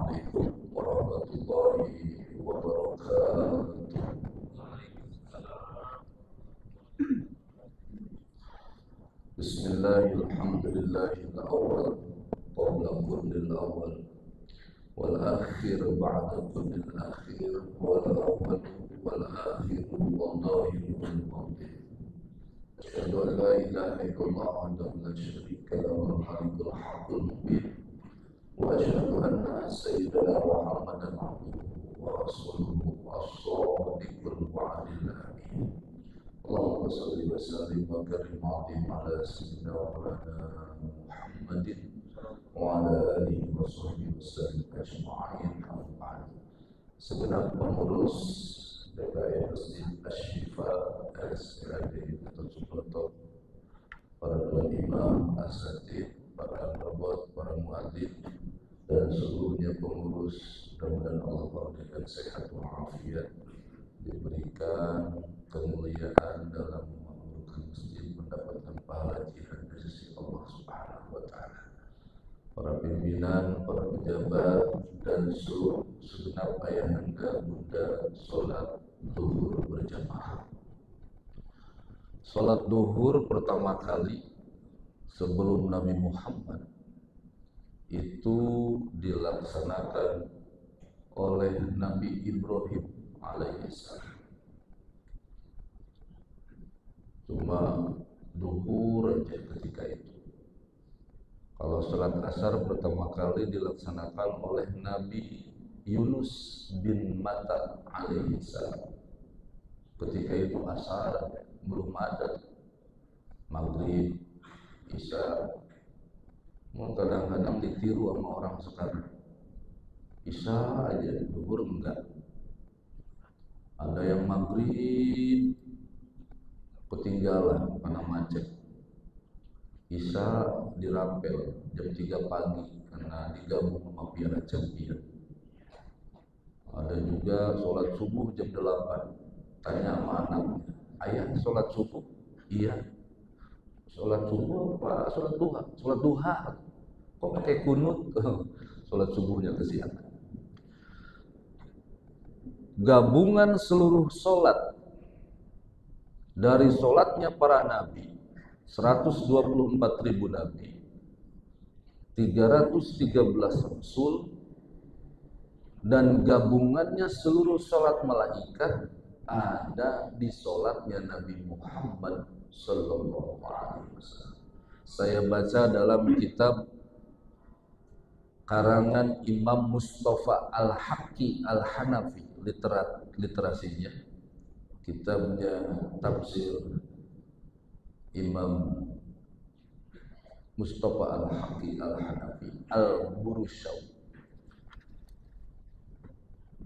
Assalamualaikum warahmatullahi wabarakatuh. Bismillahirrahmanirrahim. Al-awwal qabla kullil awwal wal akhir ba'da kullil akhir wal awwal wal akhir wal zahir wal batin. Asyhadu an la ilaha illallah wahdahu la syarika lahu al-haqqul haqqul mubin. Wa asyhadu anna sayyidana Muhammadan abduhu wa rasuluhu as-shadiqul wa'dil amin. Allahumma salli wa sallim wa karim ala sayyidina wa maulana Muhammadin wa ala alihi wa sahbihi wasallam ajma'in. Segenap pengurus DKM Masjid Asy-Syifa RSPAD Gatot Subroto, para tuan imam, asatidz, para pejabat, para muadzin, dan seluruhnya pengurus, mudah-mudahan Allah memberikan sehat walafiat, diberikan kemuliaan dalam memakmurkan masjid, mendapatkan pahala jihad dari sisi Allah Subhanahu wa taala. Para pimpinan, para pejabat, dan seluruh segenap ayahanda bunda salat zuhur berjamaah. Salat zuhur pertama kali sebelum Nabi Muhammad itu dilaksanakan oleh Nabi Ibrahim alaihissalam. Cuma zuhur aja ketika itu. Kalau salat asar pertama kali dilaksanakan oleh Nabi Yunus bin Matta alaihissalam. Ketika itu asar belum ada, maghrib, isya. Kadang-kadang ditiru sama orang sekarang. Isya aja, zuhur enggak. Ada yang maghrib ketinggalan karena macet. Isya dirapel jam 3 pagi karena digabung sama piala champion. Ada juga sholat subuh jam 8. Tanya sama anaknya, ayah sholat subuh? Iya. Sholat subuh apa sholat duha? Sholat duha. Kok pakai kunut? Sholat subuhnya kesiangan. Gabungan seluruh sholat dari sholatnya para nabi, 124.000 nabi, 313 rasul, dan gabungannya seluruh sholat malaikat ada di sholatnya Nabi Muhammad sallallahu alaihi wasallam. Saya baca dalam kitab karangan Imam Mustafa Al-Haqqi Al-Hanafi, literasinya, kitabnya tafsir Imam Mustafa Al-Haqqi Al-Hanafi Al-Burushawi.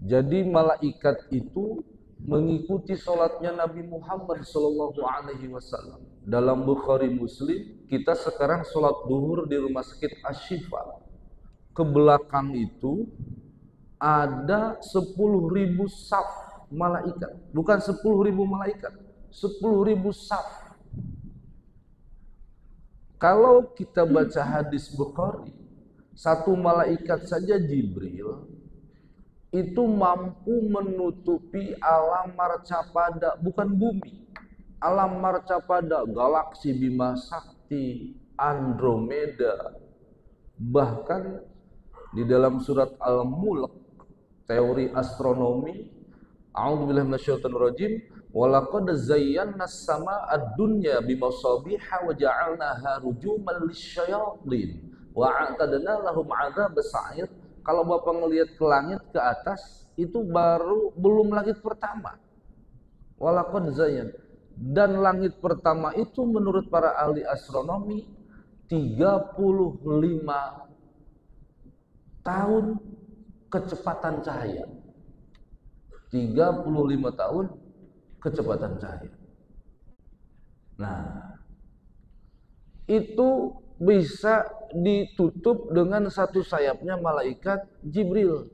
Jadi malaikat itu mengikuti sholatnya Nabi Muhammad sallallahu alaihi wasallam. Dalam Bukhari Muslim, kita sekarang sholat duhur di rumah sakit Asy-Syifa. Ke belakang itu ada 10.000 saf malaikat. Bukan 10.000 malaikat, 10.000 saf. Kalau kita baca hadis Bukhari, satu malaikat saja Jibril itu mampu menutupi alam marcapada, bukan bumi, alam marcapada, galaksi Bima Sakti, Andromeda. Bahkan di dalam surat Al-Mulk, teori astronomi, a'udzubillahi minasyaitonir rajim, walaqad zayyana as-samaa'a ad-dunya bimasabiha wa ja'alnaha rujuman lisyayatin wa a'tadna lahum 'adzabas sa'ir. Kalau Bapak ngelihat ke langit ke atas, itu belum langit pertama. Walaqad zayyan. Dan langit pertama itu menurut para ahli astronomi 35 tahun kecepatan cahaya. 35 tahun kecepatan cahaya. Nah, itu bisa ditutup dengan satu sayapnya malaikat Jibril.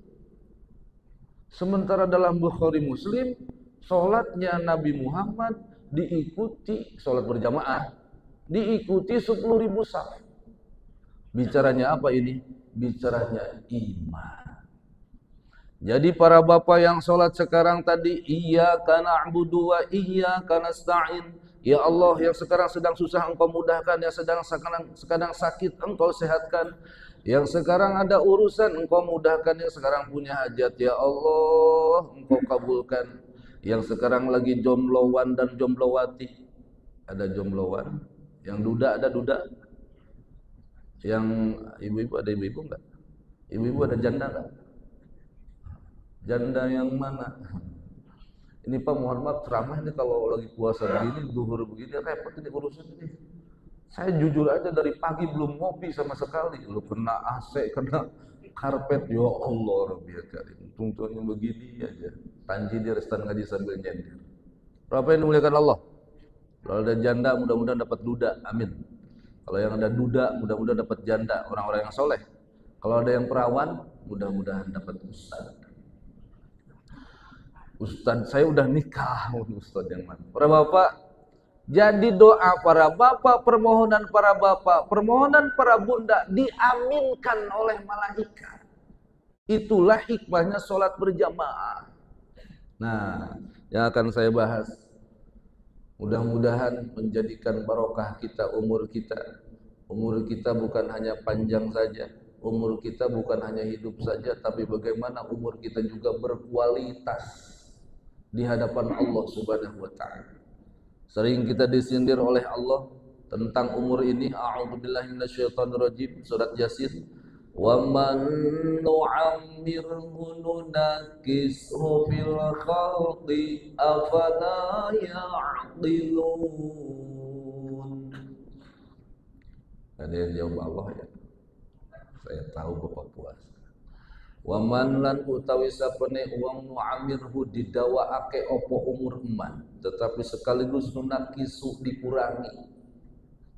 Sementara dalam Bukhari Muslim, sholatnya Nabi Muhammad diikuti, sholat berjamaah, diikuti 10.000 saf. Bicaranya apa ini? Bicaranya iman. Jadi para bapak yang sholat sekarang tadi, iyyaka na'budu wa iyyaka nasta'in. Ya Allah, yang sekarang sedang susah Engkau mudahkan, yang sedang sakit Engkau sehatkan, yang sekarang ada urusan Engkau mudahkan, yang sekarang punya hajat ya Allah Engkau kabulkan. Yang sekarang lagi jomblowan dan jomblowati, ada jomblowan, yang duda ada duda, yang ibu-ibu ada ibu-ibu enggak? Ibu-ibu ada janda enggak? Janda yang mana? Ini Pak, mohon maaf ceramah ini kalau lagi puasa begini, zuhur begini, repot ini urusan ini. Saya jujur aja dari pagi belum ngopi sama sekali. Lu kena AC, kena karpet, ya Allah Rabbi Karim. Tuntutannya begini aja. Tanji dia restan ngaji sambil nyender. Berapa yang dimuliakan Allah? Kalau ada janda mudah-mudahan dapat duda, amin. Kalau yang ada duda mudah-mudahan dapat janda, orang-orang yang soleh. Kalau ada yang perawan mudah-mudahan dapat ustaz. Ustaz saya udah nikah, ustaz yang mana? Para bapak, jadi doa para bapak, permohonan para bapak, permohonan para bunda diaminkan oleh malaikat. Itulah hikmahnya sholat berjamaah. Nah, yang akan saya bahas, mudah-mudahan menjadikan barokah kita umur kita. Umur kita bukan hanya panjang saja, umur kita bukan hanya hidup saja, tapi bagaimana umur kita juga berkualitas di hadapan Allah Subhanahu wa taala. Sering kita disindir oleh Allah tentang umur ini. A'udzubillahi minasyaitonirrajim, surat Yasin. Wa man nu'ammirhu nunakkishu fil khalqi afala ya'qilun. Ada yang jawab Allah ya. Saya tahu Bapak puas. Wa man lan utawi sapene wong nu'amirhu didawaake opo umur eman, tetapi sekaligus nunakisu dikurangi.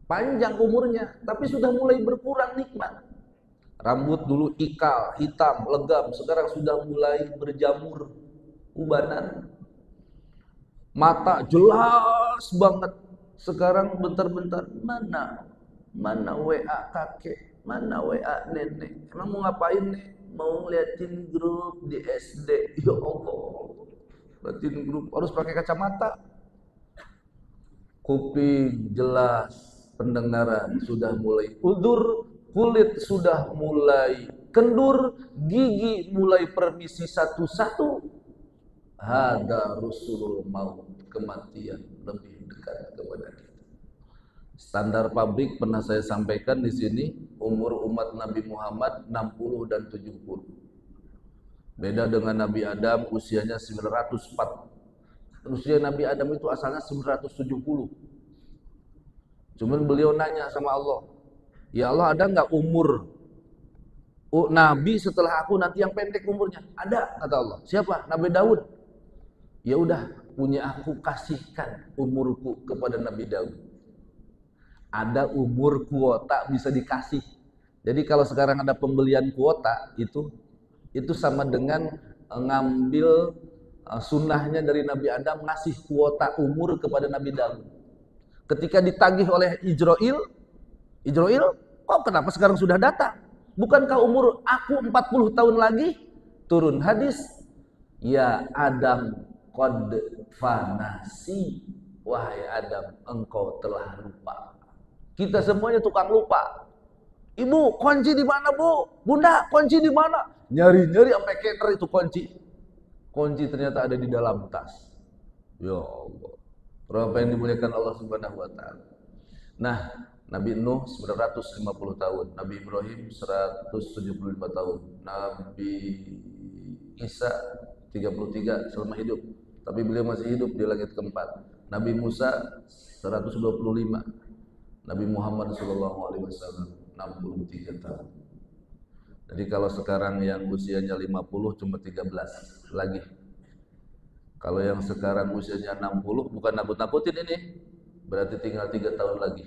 Panjang umurnya, tapi sudah mulai berkurang nikmat. Rambut dulu ikal, hitam, legam, sekarang sudah mulai berjamur, ubanan. Mata jelas banget, sekarang bentar-bentar mana WA kakek, mana WA nenek. Emang mau ngapain nih? Mau ngeliatin grup di SD. Ya Allah, ngeliatin grup harus pakai kacamata. Kuping jelas, pendengaran sudah mulai udur, kulit sudah mulai kendur, gigi mulai permisi satu-satu. Hada rusulul maut, kematian lebih dekat kepada kita. Standar pabrik pernah saya sampaikan di sini, umur umat Nabi Muhammad 60 dan 70. Beda dengan Nabi Adam, usianya 904. Usia Nabi Adam itu asalnya 970. Cuman beliau nanya sama Allah, ya Allah, ada nggak umur Nabi setelah aku nanti yang pendek umurnya? Ada, kata Allah. Siapa? Nabi Daud. Ya udah, punya aku kasihkan umurku kepada Nabi Daud. Ada umur kuota bisa dikasih. Jadi kalau sekarang ada pembelian kuota itu sama dengan ngambil sunnahnya dari Nabi Adam, ngasih kuota umur kepada Nabi Daud. Ketika ditagih oleh Ijroil, kok kenapa sekarang sudah datang? Bukankah umur aku 40 tahun lagi? Turun hadis, ya Adam qad fanasi, wahai Adam engkau telah lupa. Kita semuanya tukang lupa. Ibu, kunci di mana, Bu? Bunda, kunci di mana? Nyari-nyari sampai keter itu kunci. Kunci ternyata ada di dalam tas. Ya Allah. Berapa yang dimuliakan Allah Subhanahu wa taala. Nah, Nabi Nuh 950 tahun, Nabi Ibrahim 175 tahun, Nabi Isa 33 selama hidup, tapi beliau masih hidup di langit keempat. Nabi Musa 125, Nabi Muhammad SAW 63 tahun. Jadi kalau sekarang yang usianya 50 cuma 13 lagi. Kalau yang sekarang usianya 60 bukan nakut-nakutin ini, berarti tinggal 3 tahun lagi.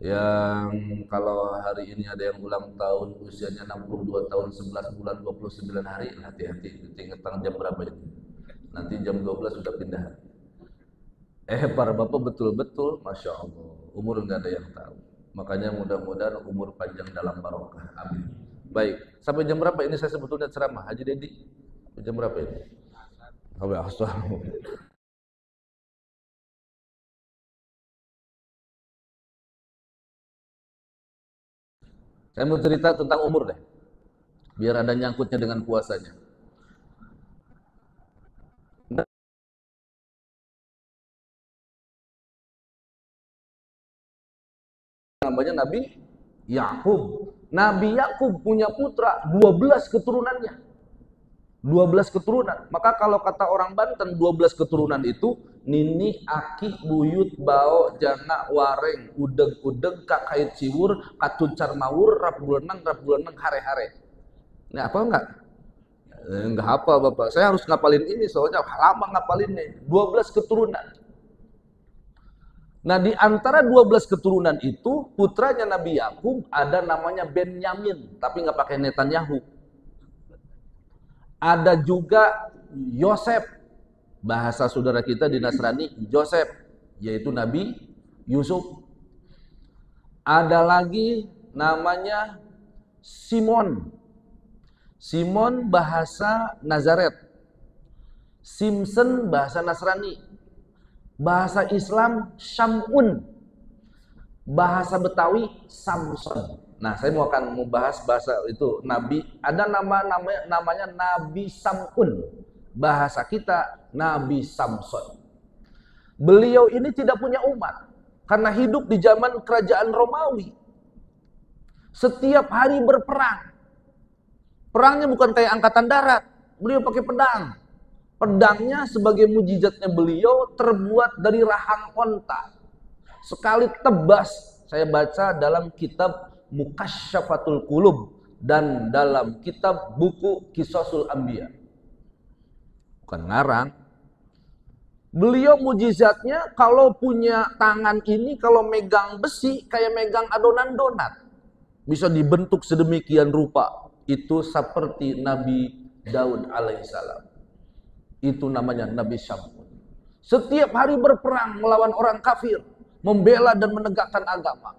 Yang kalau hari ini ada yang ulang tahun usianya 62 tahun 11 bulan 29 hari, hati-hati, tentang jam berapa ini. Nanti jam 12 sudah pindah. Para bapak betul-betul Masya Allah, umur nggak ada yang tahu. Makanya mudah-mudahan umur panjang dalam barokah, amin. Baik, sampai jam berapa ini saya sebetulnya ceramah, Haji Dedi? Jam berapa ini? Sampai asal. Saya mau cerita tentang umur deh, biar ada nyangkutnya dengan puasanya. Namanya Nabi Yakub. Nabi Yakub punya putra 12 keturunannya. 12 keturunan. Maka kalau kata orang Banten 12 keturunan itu nini, aki, buyut, bao, jana, wareng, udeg-udeg, kakait siwur, katuncar mawur, rap bulenang, hare-hare. Ini apa enggak? Enggak hafal Bapak. Saya harus ngapalin ini soalnya lama ngapalinnya. 12 keturunan. Nah, di antara 12 keturunan itu, putranya Nabi Yakub ada namanya Benyamin, tapi nggak pakai Netanyahu. Ada juga Yosef, bahasa saudara kita di Nasrani, Joseph, yaitu Nabi Yusuf. Ada lagi namanya Simon. Simon bahasa Nazaret. Simpson bahasa Nasrani. Bahasa Islam Syamun, bahasa Betawi Samson. Nah, saya akan membahas bahasa itu Nabi. Ada namanya Nabi Samun. Bahasa kita Nabi Samson. Beliau ini tidak punya umat karena hidup di zaman kerajaan Romawi. Setiap hari berperang. Perangnya bukan kayak angkatan darat. Beliau pakai pedang. Pedangnya sebagai mujizatnya beliau terbuat dari rahang onta. Sekali tebas, saya baca dalam kitab Mukasyyafatul Qulub dan dalam kitab buku Qisasul Anbiya. Bukan ngarang. Beliau mujizatnya kalau punya tangan ini, kalau megang besi kayak megang adonan donat. Bisa dibentuk sedemikian rupa. Itu seperti Nabi Daud alaihissalam. Itu namanya Nabi Syamun. Setiap hari berperang melawan orang kafir, membela dan menegakkan agama.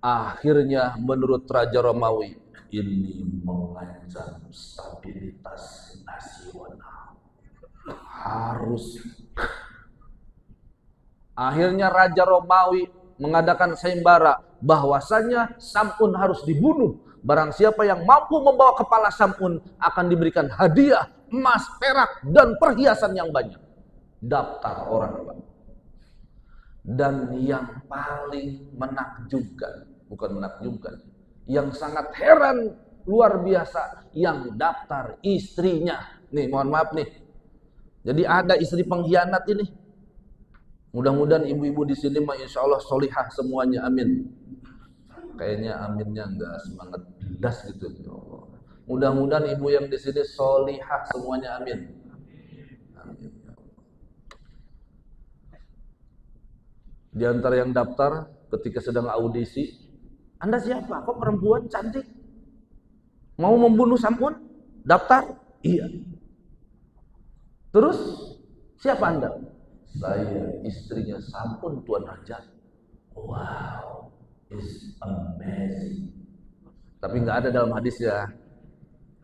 Akhirnya menurut Raja Romawi, ini mengancam stabilitas nasional. Harus. Akhirnya Raja Romawi mengadakan sayembara bahwasanya Samun harus dibunuh. Barang siapa yang mampu membawa kepala Samun akan diberikan hadiah emas, perak, dan perhiasan yang banyak. Daftar orang, Pak. Dan yang paling menakjubkan, bukan menakjubkan, yang sangat heran, luar biasa, yang daftar istrinya. Nih, mohon maaf nih. Jadi ada istri pengkhianat ini. Mudah-mudahan ibu-ibu di sini mah insya Allah solihah semuanya, amin. Kayaknya aminnya enggak semangat das gitu. Ya Allah. Mudah-mudahan ibu yang di sini solihah semuanya, amin. Amin. Di antara yang daftar ketika sedang audisi, Anda siapa? Kok perempuan cantik? Mau membunuh Samun? Daftar? Iya. Terus siapa Anda? Saya istrinya Samun, Tuan Raja. Wow, is amazing. Tapi nggak ada dalam hadis ya.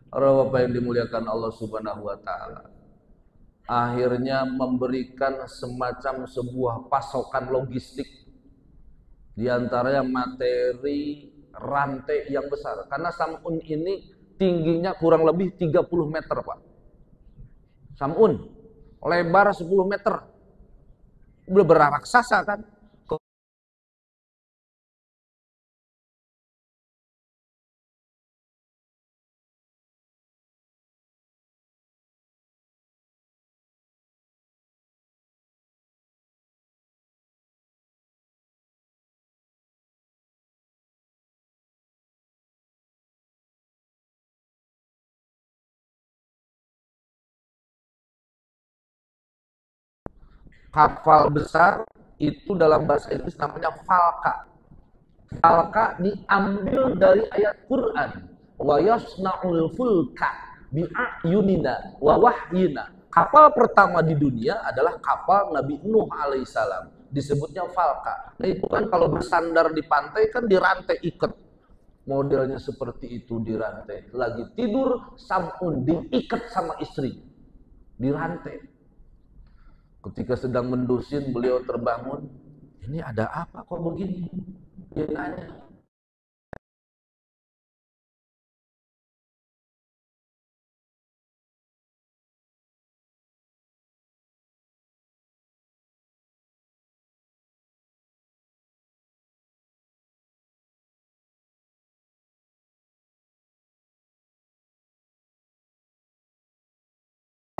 Orang Bapak yang dimuliakan Allah Subhanahu wa taala. Akhirnya memberikan semacam sebuah pasokan logistik, di antaranya materi rantai yang besar. Karena Samun ini tingginya kurang lebih 30 meter, Pak. Samun lebar 10 meter. Udah beraksasa kan? Kapal besar itu dalam bahasa Inggris namanya falka. Falka diambil dari ayat Quran. Wa yasna'ul fulka bi'ayunina wa wahyina. Kapal pertama di dunia adalah kapal Nabi Nuh alaihissalam. Disebutnya falka. Nah itu kan kalau bersandar di pantai kan dirantai ikat. modelnya seperti itu, dirantai. Lagi tidur, Sam'un diikat sama istri, dirantai. Ketika sedang mendusin, beliau terbangun. Ini ada apa kok begini? Dia nanya.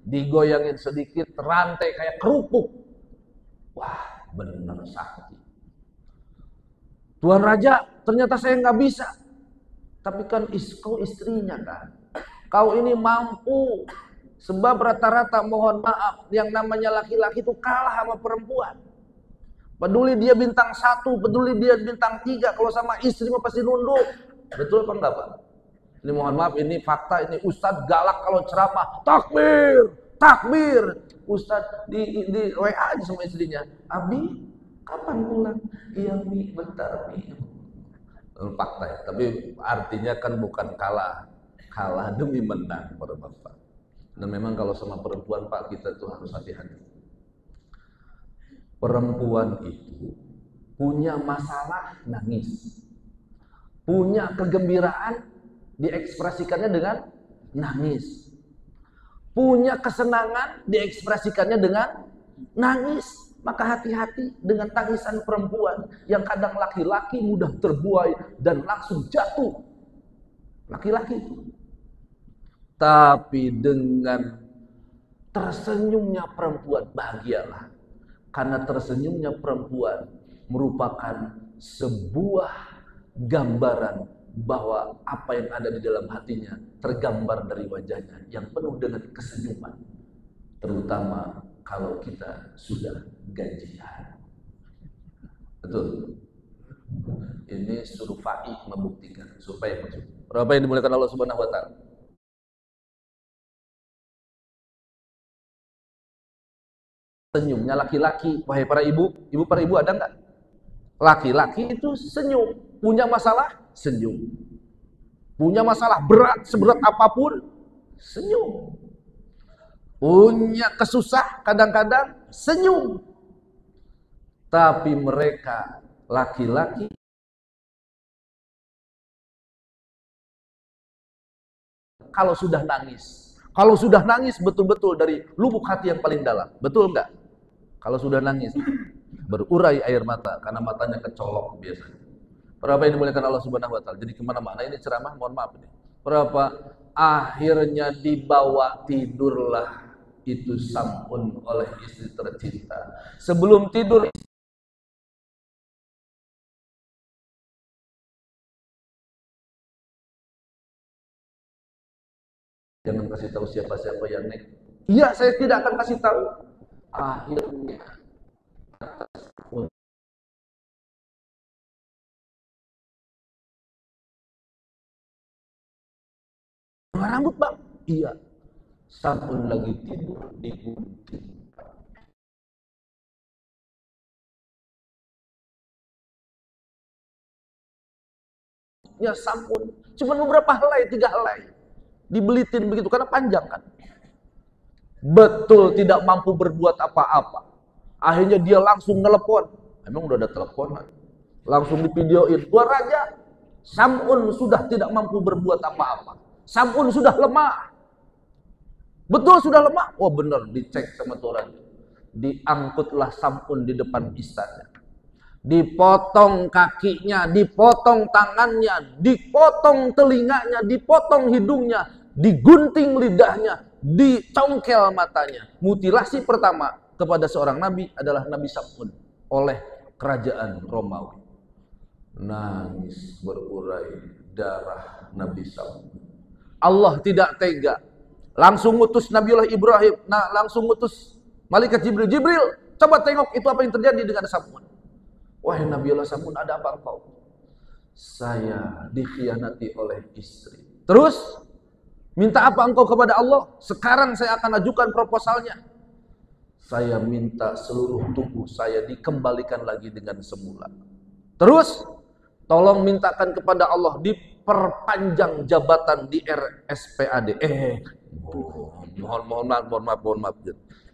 Digoyangin sedikit, rantai kayak kerupuk. Wah, benar sakti. Tuan Raja, ternyata saya nggak bisa. Tapi kan kau istrinya kan. Kau ini mampu. Sebab rata-rata, mohon maaf, yang namanya laki-laki itu kalah sama perempuan. Peduli dia bintang 1, peduli dia bintang 3, kalau sama istri mah pasti nunduk. Betul apa enggak, Pak? Ini mohon maaf, ini fakta, ini Ustadz galak kalau ceramah. Takbir, takbir. Ustadz di WA aja sama istrinya. Abi, kapan pulang? Iya, Mi, bentar, Mi. Fakta ya, tapi artinya kan bukan kalah demi menang, para bapak. Dan memang kalau sama perempuan, Pak, kita tuh harus hati-hati. Perempuan itu punya masalah, nangis. Punya kegembiraan, diekspresikannya dengan nangis. Punya kesenangan, diekspresikannya dengan nangis. Maka hati-hati dengan tangisan perempuan yang kadang laki-laki mudah terbuai dan langsung jatuh. Laki-laki itu. Tapi dengan tersenyumnya perempuan, bahagialah. Karena tersenyumnya perempuan merupakan sebuah gambaran bahwa apa yang ada di dalam hatinya tergambar dari wajahnya yang penuh dengan kesenyuman, terutama kalau kita sudah gajian. Betul. Ini suruh Fa'i membuktikan supaya berapa yang dimuliakan Allah Subhanahu wa taala. Senyumnya laki-laki, wahai para ibu para ibu ada enggak? Laki-laki itu senyum, punya masalah senyum. Punya masalah berat, seberat apapun, senyum. Punya kesusah, kadang-kadang senyum. Tapi mereka, laki-laki, kalau sudah nangis betul-betul dari lubuk hati yang paling dalam. Betul enggak? Kalau sudah nangis, berurai air mata, karena matanya kecolok biasanya. Berapa yang dimuliakan Allah Subhanahu wa taala. Jadi kemana-mana ini ceramah, mohon maaf ini. Berapa akhirnya dibawa tidurlah itu Sam'un oleh istri tercinta. Sebelum tidur jangan kasih tahu siapa-siapa yang nek. Iya, saya tidak akan kasih tahu. Akhirnya rambut, Bang. Iya. Sam'un lagi tidur di gunting. Ya Sam'un. Cuma beberapa helai, 3 helai. Dibelitin begitu karena panjang kan. Betul tidak mampu berbuat apa-apa. Akhirnya dia langsung nelpon. Emang udah ada telepon? Langsung divideoin. Tuan Raja, Sam'un sudah tidak mampu berbuat apa-apa. Sam'un sudah lemah. Betul sudah lemah? Oh benar, dicek sama Tuan. Diangkutlah Sam'un di depan istana. Dipotong kakinya, dipotong tangannya, dipotong telinganya, dipotong hidungnya, digunting lidahnya, dicongkel matanya. Mutilasi pertama kepada seorang nabi adalah Nabi Sam'un oleh kerajaan Romawi. Nangis berurai darah Nabi Sam'un. Allah tidak tega. Langsung ngutus Nabiullah Ibrahim, langsung ngutus malaikat Jibril. Jibril, coba tengok itu apa yang terjadi dengan Sam'un. Wahai Nabiullah Sam'un, ada apa engkau? Saya dikhianati oleh istri. Terus, minta apa engkau kepada Allah? Sekarang saya akan ajukan proposalnya. Saya minta seluruh tubuh saya dikembalikan lagi dengan semula. Terus, tolong mintakan kepada Allah perpanjang jabatan di RSPAD. Mohon maaf.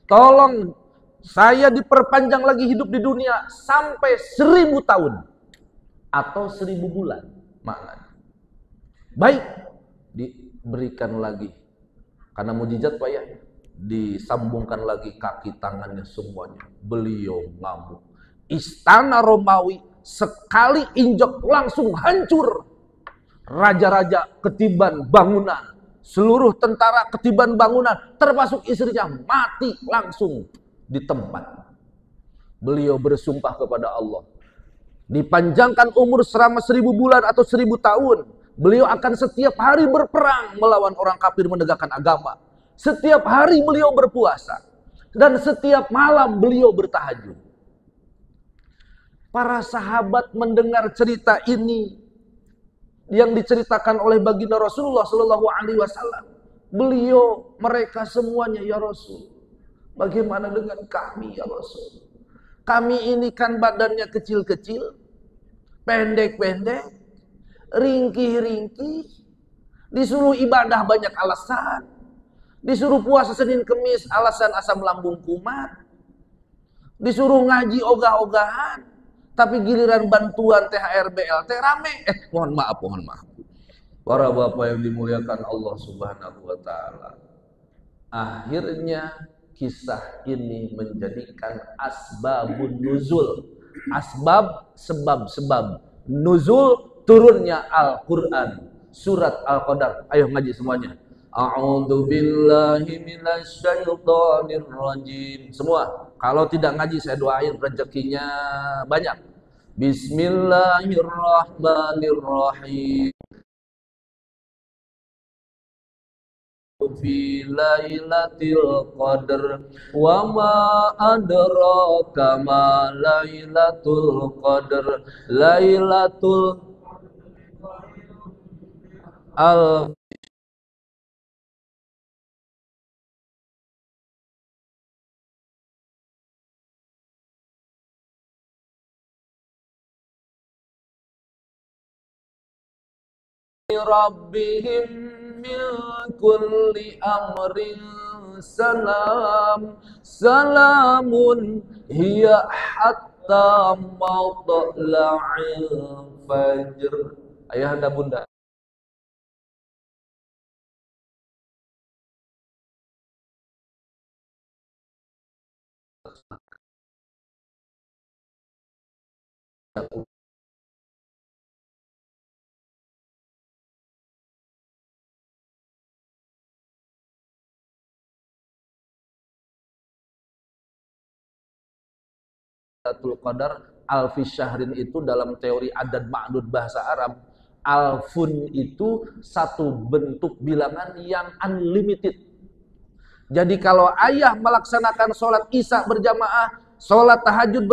Tolong saya diperpanjang lagi hidup di dunia sampai 1000 tahun atau 1000 bulan maknanya. Baik, diberikan lagi karena mujizat Pak ya, disambungkan lagi kaki tangannya semuanya. Beliau ngamuk. Istana Romawi sekali injak langsung hancur. Raja-raja ketiban bangunan, seluruh tentara ketiban bangunan, termasuk istrinya mati langsung di tempat. Beliau bersumpah kepada Allah, dipanjangkan umur selama 1000 bulan atau 1000 tahun. Beliau akan setiap hari berperang melawan orang kafir menegakkan agama. Setiap hari beliau berpuasa. Dan setiap malam beliau bertahajud. Para sahabat mendengar cerita ini yang diceritakan oleh baginda Rasulullah Shallallahu Alaihi Wasallam. Mereka semuanya, ya Rasul, bagaimana dengan kami ya Rasul? Kami ini kan badannya kecil-kecil, pendek-pendek, ringkih-ringkih, disuruh ibadah banyak alasan, disuruh puasa Senin Kemis alasan asam lambung kumat, disuruh ngaji ogah-ogahan, tapi giliran bantuan THR BLT rame. Mohon maaf. Para bapak yang dimuliakan Allah Subhanahu wa taala. Akhirnya kisah ini menjadikan asbabun nuzul. Sebab nuzul turunnya Al-Qur'an, surat Al-Qadar. Ayo ngaji semuanya. A'udzu billahi minasyaitonir rajim. Semua. Kalau tidak ngaji saya doain rezekinya banyak. Bismillahirrahmanirrahim. Fi lailatul qadar wa ma adraka ma lailatul qadar. Lailatul al rabbihim min kulli amrin salamun hiya hatta matla'il fajr. Ayah anda bunda, Lailatul Qadar alfi syahrin itu dalam teori adad ma'dud bahasa Arab, alfun itu satu bentuk bilangan yang unlimited. Jadi kalau ayah melaksanakan sholat isya berjamaah, sholat tahajud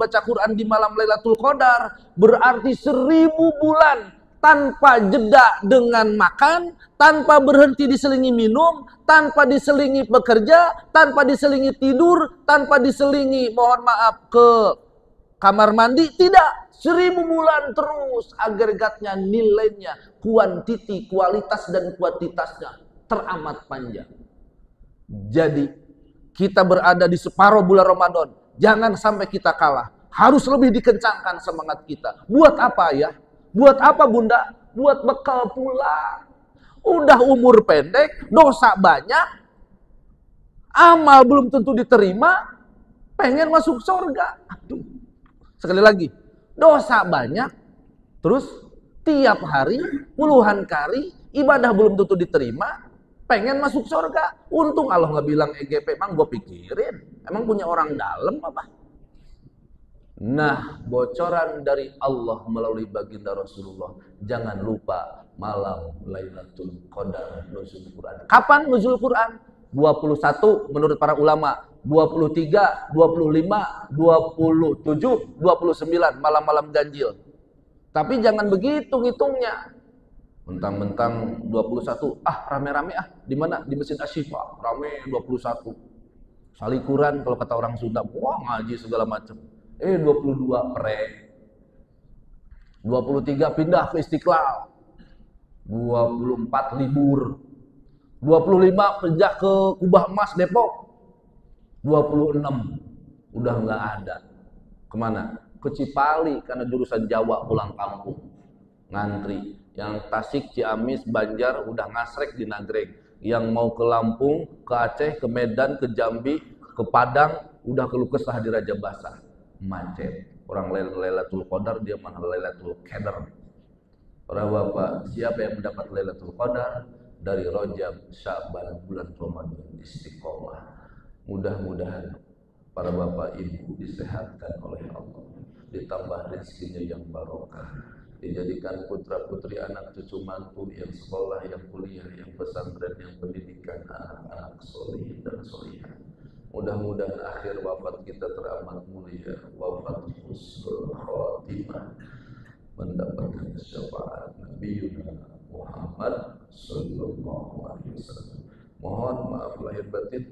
baca Quran di malam Lailatul Qadar, berarti 1000 bulan tanpa jeda dengan makan, tanpa berhenti diselingi minum, tanpa diselingi bekerja, tanpa diselingi tidur, tanpa diselingi ke kamar mandi, tidak. 1000 bulan terus, agregatnya, nilainya, kualitas dan kuantitasnya teramat panjang. Jadi kita berada di separuh bulan Ramadan, jangan sampai kita kalah. Harus lebih dikencangkan semangat kita. Buat apa ya? Buat apa bunda? Buat bekal pulang. Udah umur pendek, dosa banyak, amal belum tentu diterima, pengen masuk surga. Aduh. Sekali lagi, dosa banyak, terus tiap hari, puluhan kali, ibadah belum tentu diterima, pengen masuk surga. Untung Allah nggak bilang EGP, emang gue pikirin. Emang punya orang dalam apa? Nah, bocoran dari Allah melalui baginda Rasulullah. Jangan lupa malam Lailatul Qadar nuzul Quran. Kapan nuzul Quran? 21 menurut para ulama, 23, 25, 27, 29 malam-malam ganjil. Tapi jangan begitu ngitungnya. Mentang-mentang 21, rame-rame di mana? Di Masjid Asy-Syifa, rame 21. Salikuran kalau kata orang Sunda, wah ngaji segala macam. 22 pre. 23 pindah ke Istiqlal, 24 libur, 25 pindah ke Kubah Emas Depok, 26 udah nggak ada. Kemana? Ke Cipali karena jurusan Jawa pulang kampung, ngantri. Yang Tasik, Ciamis, Banjar udah ngasrek di Nagreg. Yang mau ke Lampung, ke Aceh, ke Medan, ke Jambi, ke Padang udah keluh kesah di Raja Basah, macet. Orang Lailatul Qadar, dia mana Lailatul Qadar. Para bapak, siapa yang mendapat Lailatul Qadar? Dari Rajab, Sya'ban, bulan Ramadan, istiqomah. Mudah-mudahan para bapak ibu disehatkan oleh Allah, ditambah rezekinya yang barokah, dijadikan putra-putri, anak cucu mantu yang sekolah, yang kuliah, yang pesantren, yang pendidikan, anak-anak soleh dan solehah. Mudah-mudahan akhir wafat kita teramat mulia, wafat husnul khatimah, mendapatkan syafaat Nabi Muhammad sallallahu alaihi wasallam. Mohon maaf lahir batin